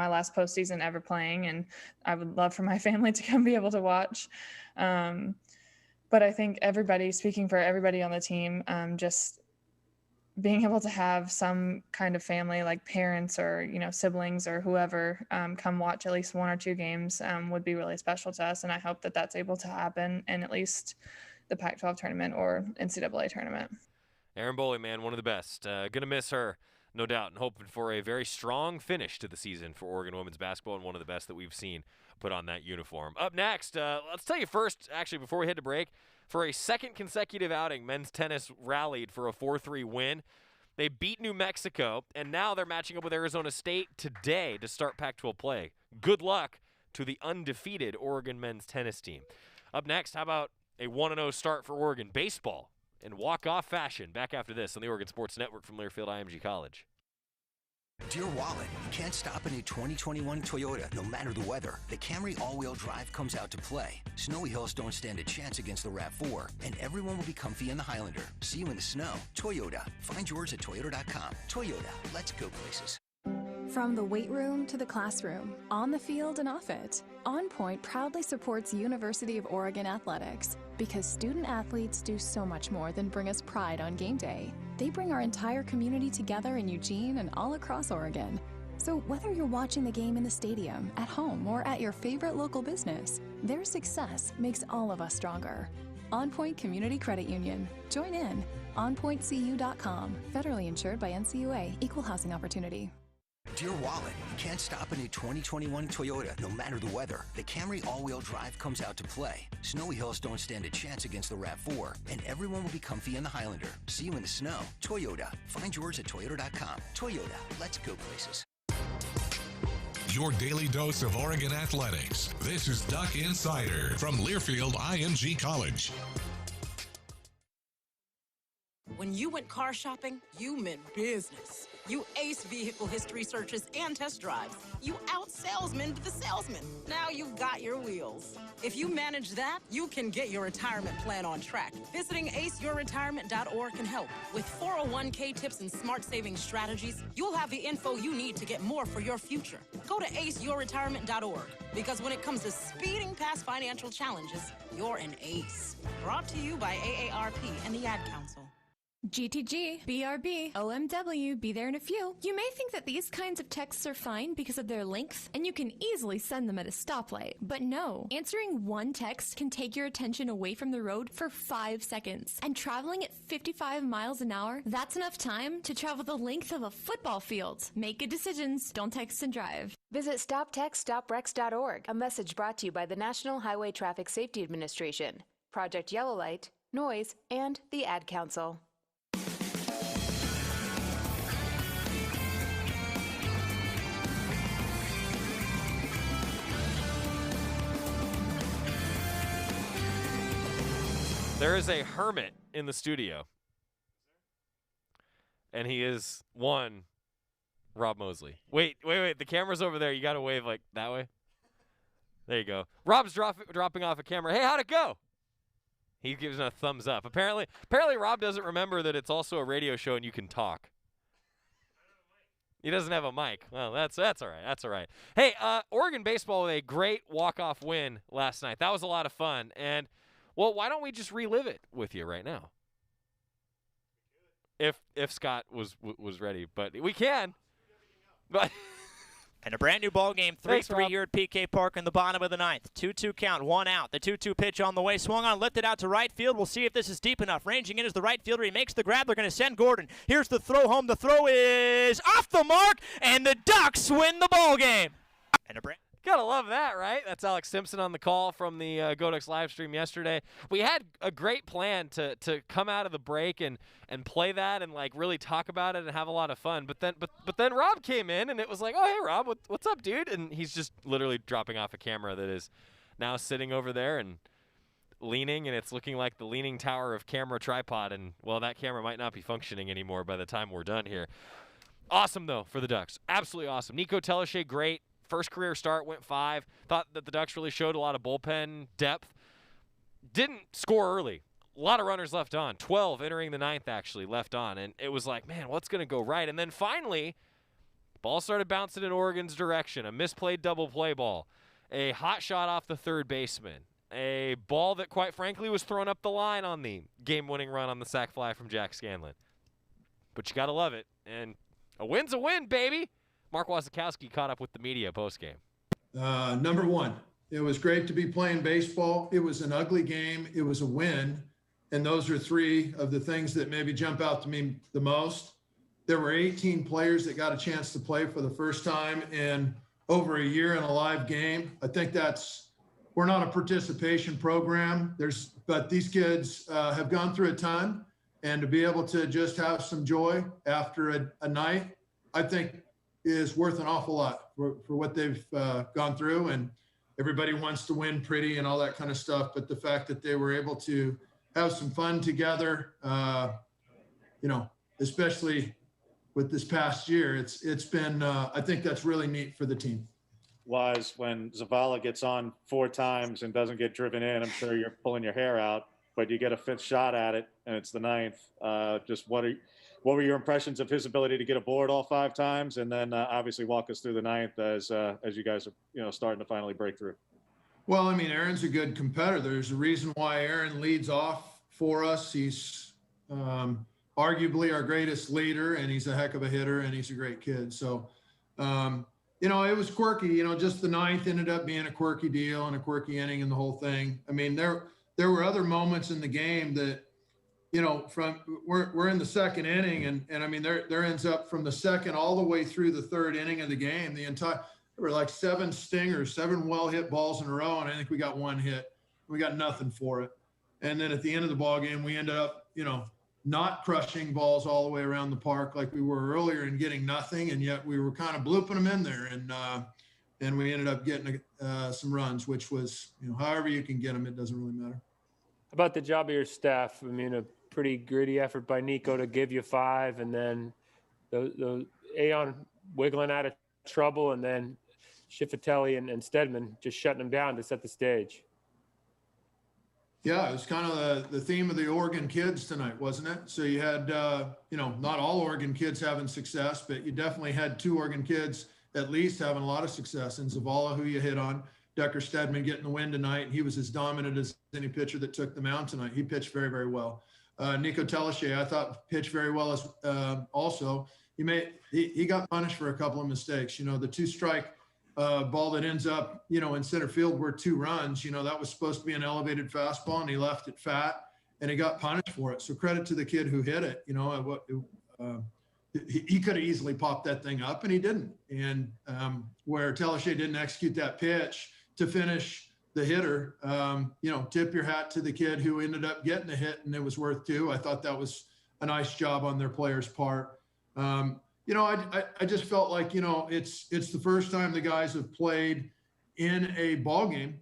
last postseason ever playing, and I would love for my family to come be able to watch. But I think speaking for everybody on the team, just being able to have some kind of family, like parents or, siblings or whoever, come watch at least one or two games would be really special to us. And I hope that that's able to happen in at least the Pac-12 tournament or NCAA tournament. Erin Bowley, man, one of the best. Gonna miss her, no doubt, and hoping for a very strong finish to the season for Oregon women's basketball, and one of the best that we've seen put on that uniform. Up next, let's tell you first, actually, before we head to break, for a second consecutive outing, men's tennis rallied for a 4-3 win. They beat New Mexico, and now they're matching up with Arizona State today to start Pac-12 play. Good luck to the undefeated Oregon men's tennis team. Up next, how about a 1-0 start for Oregon baseball in walk-off fashion? Back after this on the Oregon Sports Network from Learfield IMG College. Dear Wallet, you can't stop a new 2021 Toyota, no matter the weather. The Camry all-wheel drive comes out to play. Snowy hills don't stand a chance against the RAV4, and everyone will be comfy in the Highlander. See you in the snow. Toyota. Find yours at toyota.com. Toyota, let's go places. From the weight room to the classroom, on the field and off it, On Point proudly supports University of Oregon athletics because student athletes do so much more than bring us pride on game day. They bring our entire community together in Eugene and all across Oregon. So whether you're watching the game in the stadium, at home, or at your favorite local business, their success makes all of us stronger. On Point Community Credit Union. Join in. OnPointCU.com. Federally insured by NCUA. Equal housing opportunity. Dear Wallet, you can't stop a new 2021 Toyota, no matter the weather. The Camry all-wheel drive comes out to play. Snowy hills don't stand a chance against the RAV4, and everyone will be comfy in the Highlander. See you in the snow. Toyota. Find yours at toyota.com. Toyota, let's go places. Your daily dose of Oregon athletics. This is Duck Insider from Learfield IMG College. When you went car shopping, you meant business. You aced vehicle history searches and test drives. You out-salesmaned the salesman. Now you've got your wheels. If you manage that, you can get your retirement plan on track. Visiting aceyourretirement.org can help. With 401k tips and smart saving strategies, you'll have the info you need to get more for your future. Go to aceyourretirement.org, because when it comes to speeding past financial challenges, you're an ace. Brought to you by AARP and the Ad Council. GTG, BRB, OMW, be there in a few. You may think that these kinds of texts are fine because of their length, and you can easily send them at a stoplight. But no, answering one text can take your attention away from the road for 5 seconds. And traveling at 55 miles an hour, that's enough time to travel the length of a football field. Make good decisions, don't text and drive. Visit StopTextStopWrecks.org, a message brought to you by the National Highway Traffic Safety Administration, Project Yellow Light, Noise, and the Ad Council. There is a hermit in the studio, and he is one Rob Mosley. Wait. The camera's over there. You got to wave like that way. There you go. Rob's dropping off a camera. Hey, how'd it go? He gives a thumbs up. Apparently Rob doesn't remember that it's also a radio show and you can talk. He doesn't have a mic. Well, that's all right. That's all right. Hey, Oregon baseball with a great walk-off win last night. That was a lot of fun. And, well, why don't we just relive it with you right now? If Scott was ready. But we can. But And a brand new ball game, 3-3 here at PK Park in the bottom of the ninth. 2-2 count, 1 out. The 2-2 pitch on the way, swung on, lifted out to right field. We'll see if this is deep enough. Ranging in as the right fielder. He makes the grab. They're going to send Gordon. Here's the throw home. The throw is off the mark, and the Ducks win the ball game. And a brand Gotta love that, right? That's Alex Simpson on the call from the Go Ducks live stream yesterday. We had a great plan to come out of the break and play that and like really talk about it and have a lot of fun. But then Rob came in and it was like, oh hey Rob, what's up, dude? And he's just literally dropping off a camera that is now sitting over there and leaning, and it's looking like the Leaning Tower of camera tripod. And well, that camera might not be functioning anymore by the time we're done here. Awesome though for the Ducks, absolutely awesome. Nico Teleshay, great. First career start, went 5. Thought that the Ducks really showed a lot of bullpen depth. Didn't score early. A lot of runners left on. 12 entering the ninth, actually, left on. And it was like, man, what's going to go right? And then finally, ball started bouncing in Oregon's direction. A misplayed double play ball. A hot shot off the third baseman. A ball that, quite frankly, was thrown up the line on the game-winning run on the sac fly from Jack Scanlon. But you got to love it. And a win's a win, baby. Mark Wasikowski caught up with the media postgame. Number one, it was great to be playing baseball. It was an ugly game. It was a win. And those are 3 of the things that maybe jump out to me the most. There were 18 players that got a chance to play for the first time in over a year in a live game. I think we're not a participation program. But these kids have gone through a ton. And to be able to just have some joy after a night, I think is worth an awful lot for what they've gone through. And everybody wants to win pretty and all that kind of stuff. But the fact that they were able to have some fun together, especially with this past year, it's been, I think that's really neat for the team. Was when Zavala gets on 4 times and doesn't get driven in, I'm sure you're pulling your hair out, but you get a 5th shot at it and it's the 9th. Just what were your impressions of his ability to get aboard all 5 times, and then obviously walk us through the 9th as you guys are starting to finally break through? Well, I mean, Aaron's a good competitor. There's a reason why Aaron leads off for us. He's arguably our greatest leader, and he's a heck of a hitter, and he's a great kid. So, it was quirky. Just the 9th ended up being a quirky deal and a quirky inning and the whole thing. I mean, there were other moments in the game that, we're in the 2nd inning, and I mean, there ends up from the 2nd all the way through the 3rd inning of the game. There were like 7 stingers, 7 well-hit balls in a row, and I think we got 1 hit. We got nothing for it. And then at the end of the ball game, we ended up, not crushing balls all the way around the park like we were earlier and getting nothing, and yet we were kind of blooping them in there, and we ended up getting some runs, which was, however you can get them, it doesn't really matter. About the job of your staff, I mean, a pretty gritty effort by Nico to give you 5, and then the Aon wiggling out of trouble, and then Schifatelli and Stedman just shutting them down to set the stage. Yeah, it was kind of the theme of the Oregon kids tonight, wasn't it? So you had, not all Oregon kids having success, but you definitely had 2 Oregon kids at least having a lot of success. And Zavala, who you hit on, Decker Stedman getting the win tonight. He was as dominant as any pitcher that took the mound tonight. He pitched very, very well. Nico Teleshay, I thought, pitched very well as also. He got punished for a couple of mistakes. The 2-strike ball that ends up, in center field were 2 runs. That was supposed to be an elevated fastball, and he left it fat, and he got punished for it. So credit to the kid who hit it. He could have easily popped that thing up, and he didn't. And where Teleshay didn't execute that pitch to finish the hitter, tip your hat to the kid who ended up getting the hit, and it was worth 2. I thought that was a nice job on their players' part. I just felt like, it's the first time the guys have played in a ball game,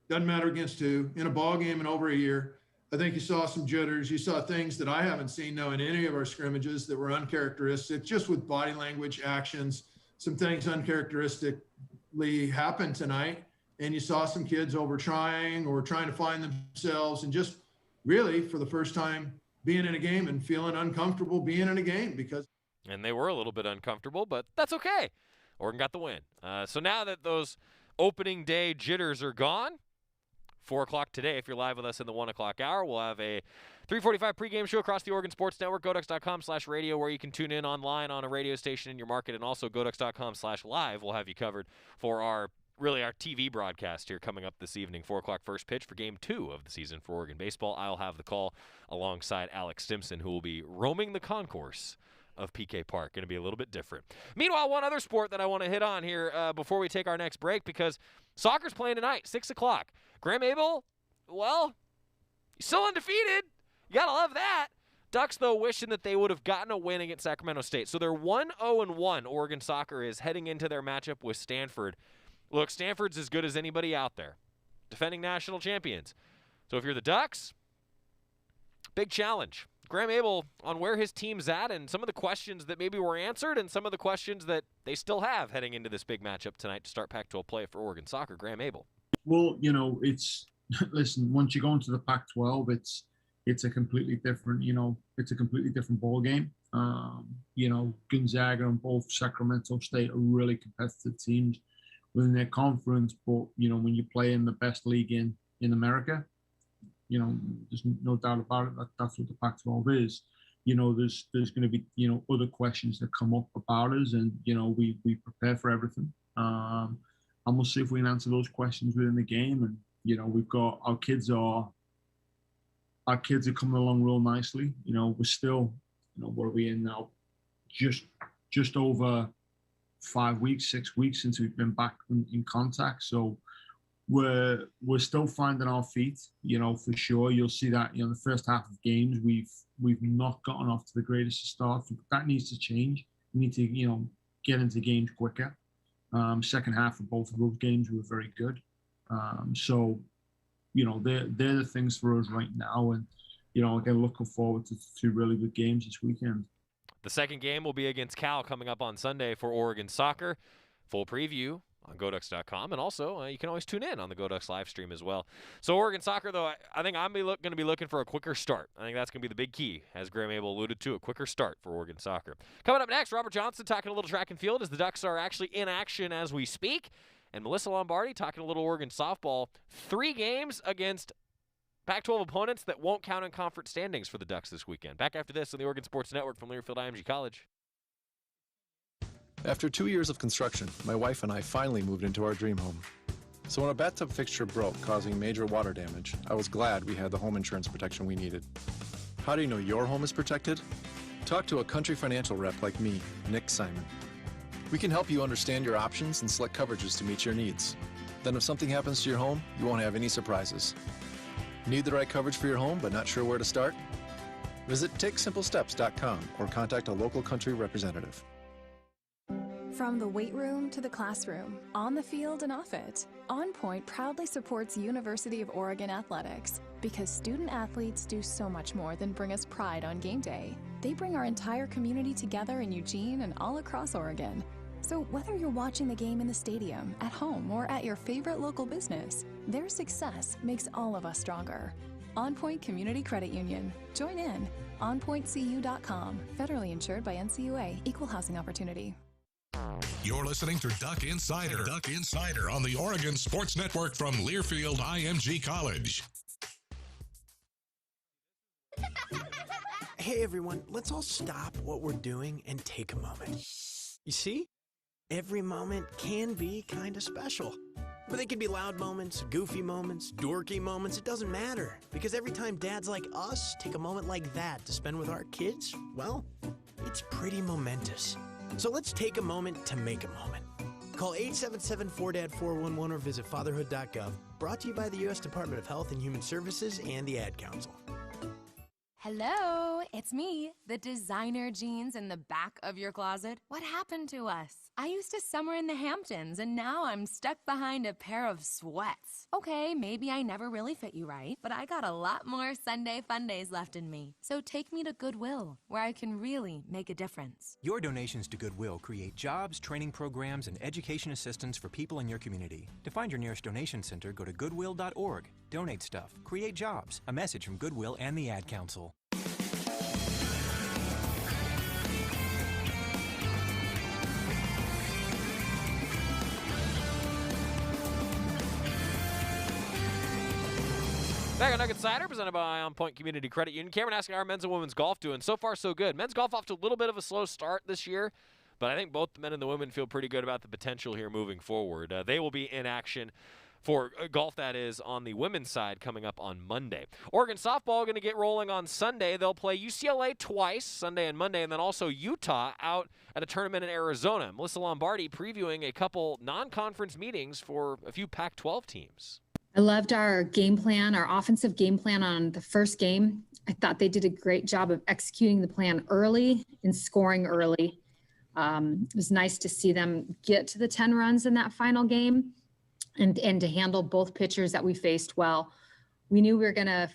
doesn't matter against who, in a ball game in over a year. I think you saw some jitters. You saw things that I haven't seen now in any of our scrimmages that were uncharacteristic, just with body language, actions, some things uncharacteristically happened tonight. And you saw some kids over trying or trying to find themselves, and just really for the first time being in a game and feeling uncomfortable being in a game because. And they were a little bit uncomfortable, but that's okay. Oregon got the win. So now that those opening day jitters are gone, 4 o'clock today. If you're live with us in the 1 o'clock hour, we'll have a 3:45 pregame show across the Oregon Sports Network, goducks.com/radio, where you can tune in online on a radio station in your market, and also goducks.com/live. We'll have you covered for our TV broadcast here coming up this evening. 4 o'clock first pitch for Game 2 of the season for Oregon baseball. I'll have the call alongside Alex Stimson, who will be roaming the concourse of PK Park. Going to be a little bit different. Meanwhile, one other sport that I want to hit on here before we take our next break, because soccer's playing tonight, 6 o'clock. Graham Abel, well, he's still undefeated. You got to love that. Ducks, though, wishing that they would have gotten a win against Sacramento State. So they're 1-0-1, Oregon soccer is, heading into their matchup with Stanford. Look, Stanford's as good as anybody out there, defending national champions. So if you're the Ducks, big challenge. Graham Abel on where his team's at and some of the questions that maybe were answered and some of the questions that they still have heading into this big matchup tonight to start Pac-12 play for Oregon soccer. Graham Abel. Well, it's listen, once you go into the Pac-12, it's a completely different, it's a completely different ball game. Gonzaga and both Sacramento State are really competitive teams within their conference, but when you play in the best league in America, there's no doubt about it that's what the Pac-12 is. There's going to be other questions that come up about us, and we prepare for everything, and we'll see if we can answer those questions within the game. And we've got our kids are coming along real nicely. We're still, what are we in now? Just over 5 weeks, 6 weeks since we've been back in contact. So we're still finding our feet, for sure. You'll see that, the first half of games, we've not gotten off to the greatest start. That needs to change. We need to, get into games quicker. Second half of both of those games were very good. So, they're the things for us right now. And, again, looking forward to 2 really good games this weekend. The second game will be against Cal coming up on Sunday for Oregon soccer. Full preview on goducks.com, and also you can always tune in on the GoDucks live stream as well. So Oregon soccer, though, I think I'm going to be looking for a quicker start. I think that's going to be the big key, as Graham Abel alluded to, a quicker start for Oregon soccer. Coming up next, Robert Johnson talking a little track and field as the Ducks are actually in action as we speak, and Melissa Lombardi talking a little Oregon softball. 3 games against Pac-12 opponents that won't count in conference standings for the Ducks this weekend. Back after this on the Oregon Sports Network from Learfield IMG College. After 2 years of construction, my wife and I finally moved into our dream home. So when a bathtub fixture broke, causing major water damage, I was glad we had the home insurance protection we needed. How do you know your home is protected? Talk to a Country Financial rep like me, Nick Simon. We can help you understand your options and select coverages to meet your needs. Then if something happens to your home, you won't have any surprises. Need the right coverage for your home but not sure where to start? Visit TakeSimpleSteps.com or contact a local Country representative. From the weight room to the classroom, on the field and off it, On Point proudly supports University of Oregon athletics because student athletes do so much more than bring us pride on game day. They bring our entire community together in Eugene and all across Oregon. So whether you're watching the game in the stadium, at home, or at your favorite local business, their success makes all of us stronger. On Point Community Credit Union. Join in. OnPointCU.com. Federally insured by NCUA. Equal housing opportunity. You're listening to Duck Insider. Duck Insider on the Oregon Sports Network from Learfield IMG College. Hey everyone, let's all stop what we're doing and take a moment. You see? Every moment can be kind of special. But they can be loud moments, goofy moments, dorky moments, it doesn't matter. Because every time dads like us take a moment like that to spend with our kids, well, it's pretty momentous. So let's take a moment to make a moment. Call 877-4DAD-411 or visit fatherhood.gov. Brought to you by the U.S. Department of Health and Human Services and the Ad Council. Hello, it's me, the designer jeans in the back of your closet. What happened to us? I used to summer in the Hamptons, and now I'm stuck behind a pair of sweats. Okay, maybe I never really fit you right, but I got a lot more Sunday fun days left in me. So take me to Goodwill, where I can really make a difference. Your donations to Goodwill create jobs, training programs, and education assistance for people in your community. To find your nearest donation center, go to goodwill.org. Donate stuff, create jobs. A message from Goodwill and the Ad Council. Back on Untitled presented by On Point Community Credit Union. Cameron asking how our men's and women's golf doing. So far, so good. Men's golf off to a little bit of a slow start this year, but I think both the men and the women feel pretty good about the potential here moving forward. They will be in action for golf, that is, on the women's side coming up on Monday. Oregon softball going to get rolling on Sunday. They'll play UCLA twice, Sunday and Monday, and then also Utah out at a tournament in Arizona. Melissa Lombardi previewing a couple non-conference meetings for a few Pac-12 teams. I loved our game plan, our offensive game plan on the first game. I thought they did a great job of executing the plan early and scoring early. It was nice to see them get to the 10 runs in that final game and to handle both pitchers that we faced well. We knew we were going to,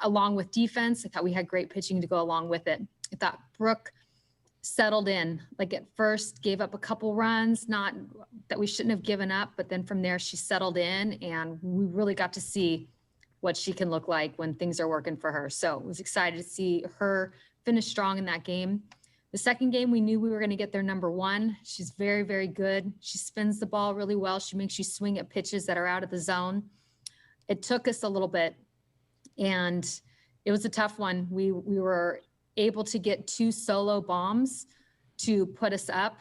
along with defense, I thought we had great pitching to go along with it. I thought Brooke settled in. Like at first gave up a couple runs, not that we shouldn't have given up, but then from there she settled in and we really got to see what she can look like when things are working for her. So I was excited to see her finish strong in that game. The second game, we knew we were going to get their number one. She's very, very good. She spins the ball really well. She makes you swing at pitches that are out of the zone. It took us a little bit and it was a tough one. We were able to get 2 solo bombs to put us up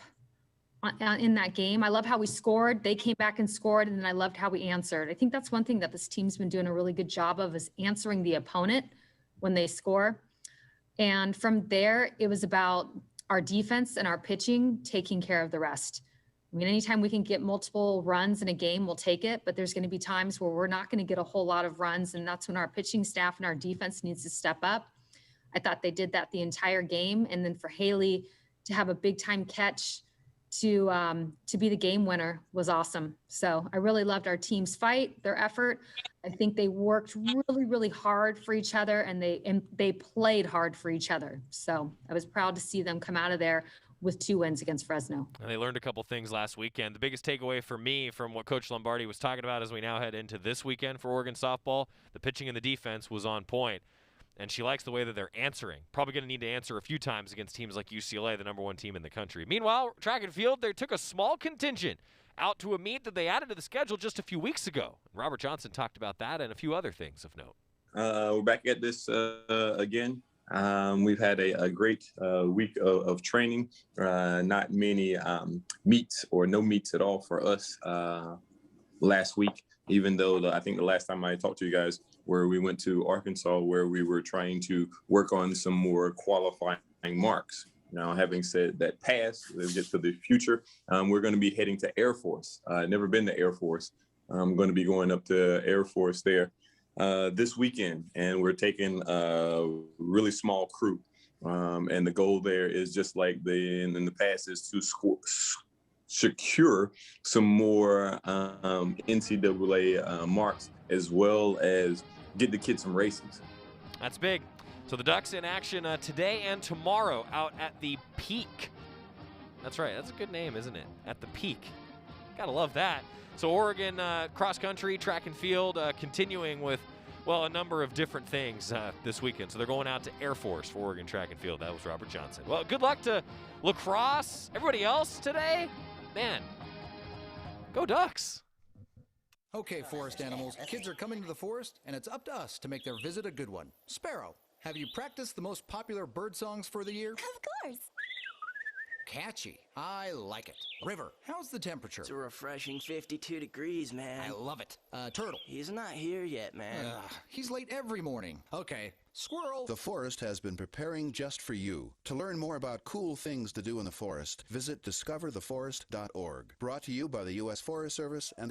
in that game. I love how we scored. They came back and scored, and then I loved how we answered. I think that's one thing that this team's been doing a really good job of is answering the opponent when they score. And from there, it was about our defense and our pitching taking care of the rest. I mean, anytime we can get multiple runs in a game, we'll take it, but there's going to be times where we're not going to get a whole lot of runs, and that's when our pitching staff and our defense needs to step up. I thought they did that the entire game. And then for Haley to have a big time catch to be the game winner was awesome. So I really loved our team's fight, their effort. I think they worked really, really hard for each other and they played hard for each other. So I was proud to see them come out of there with 2 wins against Fresno. And they learned a couple things last weekend. The biggest takeaway for me from what Coach Lombardi was talking about as we now head into this weekend for Oregon softball, the pitching and the defense was on point. And she likes the way that they're answering. Probably going to need to answer a few times against teams like UCLA, the number 1 team in the country. Meanwhile, track and field, they took a small contingent out to a meet that they added to the schedule just a few weeks ago. Robert Johnson talked about that and a few other things of note. We're back at this again. We've had a great week of training. Not many meets or no meets at all for us last week, even though I think the last time I talked to you guys where we went to Arkansas, where we were trying to work on some more qualifying marks. Now, having said that past, let's get to the future. We're going to be heading to Air Force. Never been to Air Force. I'm going to be going up to Air Force there this weekend, and we're taking a really small crew. And the goal there is just like in the past is to secure some more NCAA marks, as well as get the kids some races. That's big. So the Ducks in action today and tomorrow out at the Peak. That's right. That's a good name, isn't it? At the Peak. Gotta love that. So Oregon cross country, track and field, continuing with, well, a number of different things this weekend. So they're going out to Air Force for Oregon track and field. That was Robert Johnson. Well, good luck to lacrosse. Everybody else today, man, go Ducks. Okay, forest animals, kids are coming to the forest, and it's up to us to make their visit a good one. Sparrow, have you practiced the most popular bird songs for the year? Of course. Catchy. I like it. River, how's the temperature? It's a refreshing 52 degrees, man. I love it. Turtle. He's not here yet, man. He's late every morning. Okay. Squirrel. The forest has been preparing just for you. To learn more about cool things to do in the forest, visit discovertheforest.org. Brought to you by the U.S. Forest Service and the